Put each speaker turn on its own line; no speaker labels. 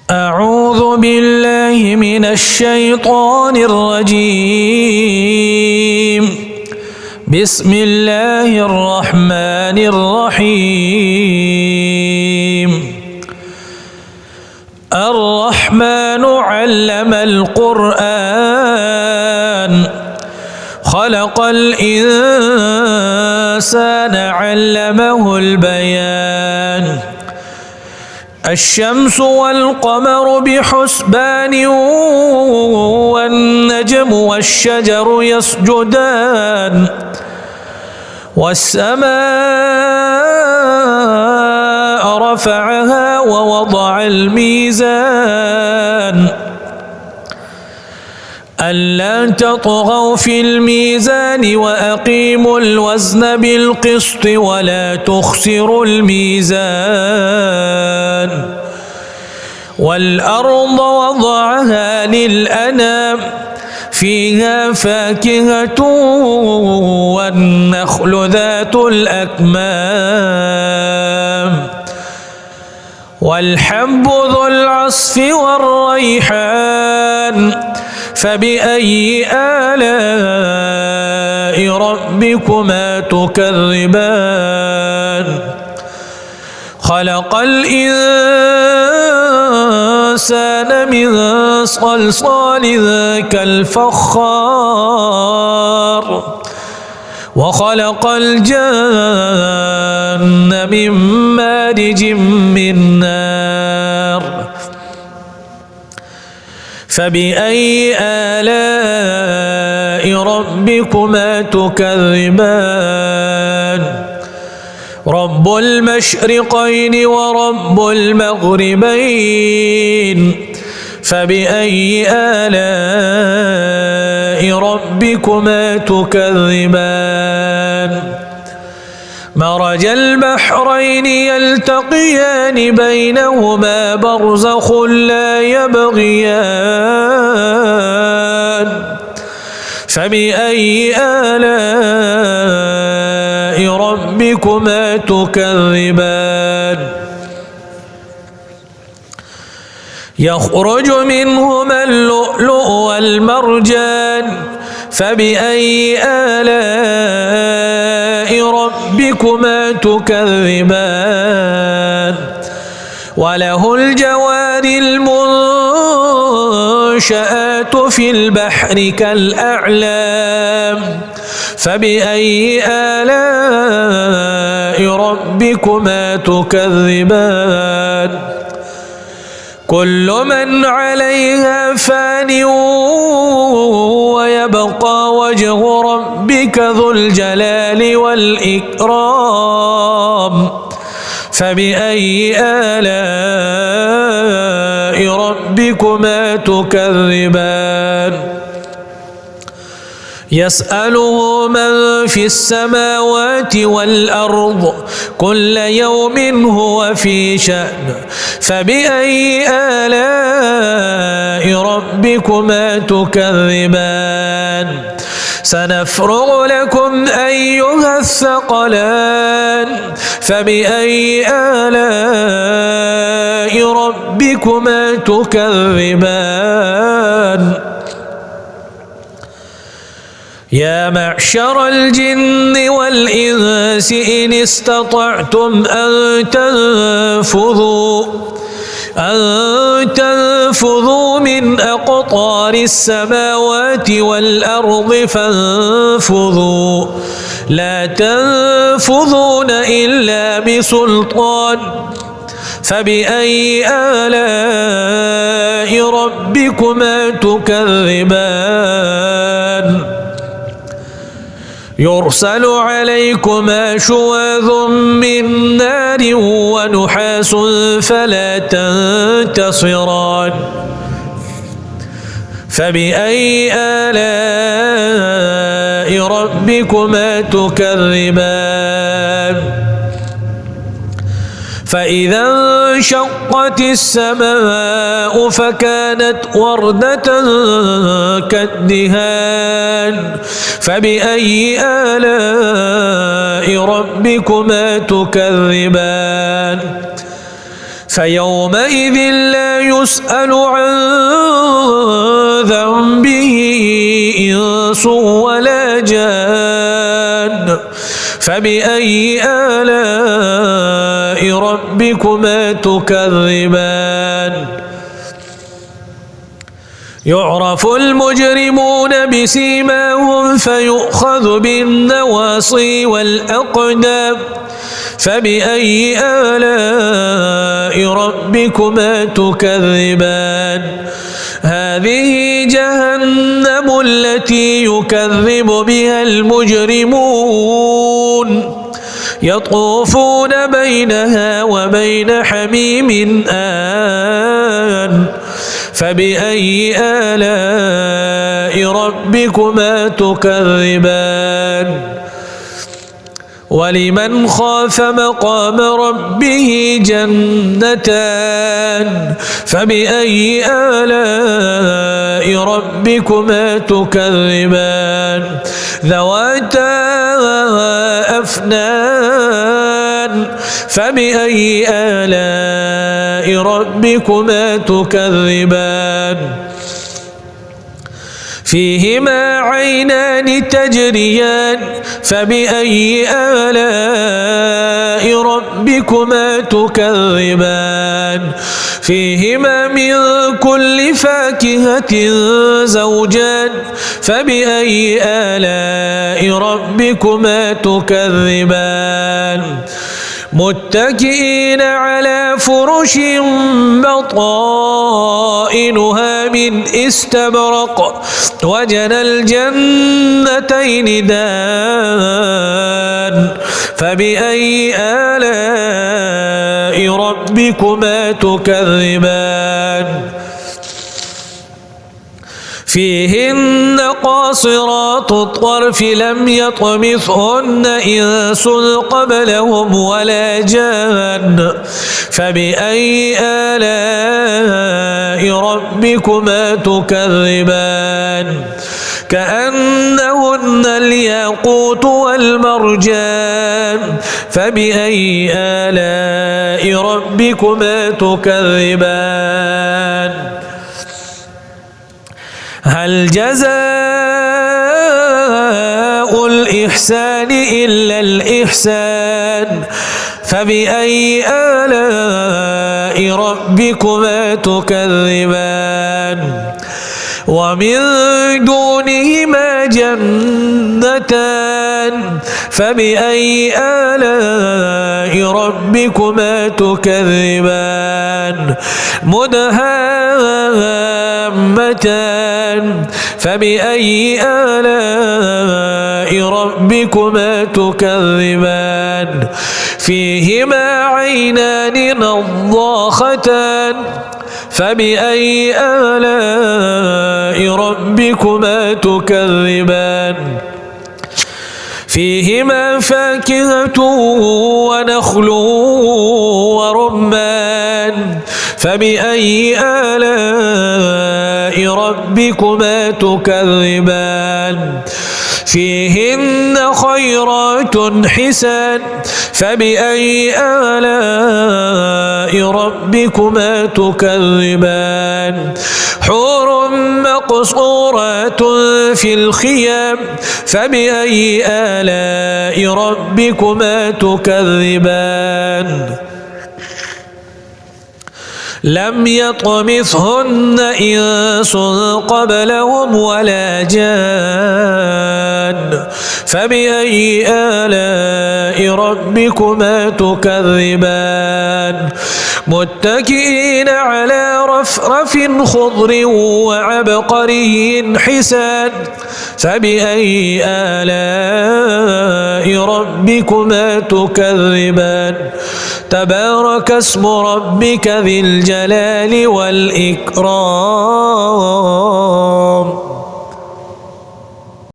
أعوذ بالله من الشيطان الرجيم. بسم الله الرحمن الرحيم. الرحمن علم القرآن خلق الإنسان علمه البيان. الشمس والقمر بحسبان والنجم والشجر يسجدان والسماء رفعها ووضع الميزان ألا تطغوا في الميزان وأقيموا الوزن بالقسط ولا تخسروا الميزان. والأرض وضعها للأنام فيها فاكهة والنخل ذات الأكمام والحب ذو العصف والريحان. فبأي آلاء ربكما تكذبان؟ خلق الإنسان من صلصال كالفخار وخلق الجن من مارج من نار. فبأي آلاء ربكما تكذبان؟ رب المشرقين ورب المغربين. فبأي آلاء ربكما تكذبان؟ مرج البحرين يلتقيان بينهما برزخ لا يبغيان. فبأي آلاء ربكما تكذبان؟ يخرج منهما اللؤلؤ والمرجان. فبأي آلاء ربكما تكذبان؟ وله الجوار المنشآت في البحر كالأعلام. فبأي آلاء ربكما تكذبان؟ كل من عليها فان ويبقى وجه ربك ذو الجلال والإكرام. فبأي آلاء ربكما تكذبان؟ يسأله من في السماوات والأرض كل يوم هو في شأن. فبأي آلاء ربكما تكذبان؟ سنفرغ لكم أيها الثقلان. فبأي آلاء ربكما تكذبان؟ يا معشر الجن والإنس إن استطعتم أن تنفذوا من أقطار السماوات والأرض فانفذوا لا تنفذون إلا بسلطان. فبأي آلاء ربكما تكذبان؟ يرسل عليكما شواظ من نار ونحاس فلا تنتصران. فبأي آلاء ربكما تكذبان؟ فإذا انشقت السماء فكانت وردة كالدهان. فبأي آلاء ربكما تكذبان؟ فيومئذ لا يسأل عن ذنبه إنس ولا جان فبأي آلاء ربكما تكذبان يعرف المجرمون بسيماهم فيؤخذ بالنواصي والأقدام فبأي آلاء ربكما تكذبان هذه جهنم التي يكذب بها المجرمون يطوفون بينها وبين حميم آن فبأي آلاء ربكما تكذبان ولمن خاف مقام ربه جنتان فبأي آلاء ربكما تكذبان ذواتا أفنان فبأي آلاء ربكما تكذبان فيهما عينان تجريان فبأي آلاء ربكما تكذبان فيهما من كل فاكهة زوجان فبأي آلاء ربكما تكذبان متكئين على فرش بطائنها من استبرق وجنى الجنتين دان فبأي آلاء ربكما تكذبان فيهن قاصرات الطرف لم يطمثهن إنس قبلهم ولا جان فبأي آلاء ربكما تكذبان كأنهن الياقوت والمرجان فبأي آلاء ربكما تكذبان هل جزاء الإحسان إلا الإحسان فبأي آلاء ربكما تكذبان ومن دونهما جنتان فبأي آلاء ربكما تكذبان مدهامتان فبأي آلاء ربكما تكذبان فيهما عينان نضاختان فبأي آلاء ربكما تكذبان فيهما فاكهة ونخل ورمان فبأي آلاء ربكما تكذبان فيهن خيرات حسان فبأي آلاء ربكما تكذبان حور مقصورات في الخيام فبأي آلاء ربكما تكذبان لم يطمثهن إنس قبلهم ولا جان فبأي آلاء ربكما تكذبان متكئين على رفرف خضر وعبقري حسان فبأي آلاء ربكما تكذبان تبارك اسم ربك ذي الجلال والإكرام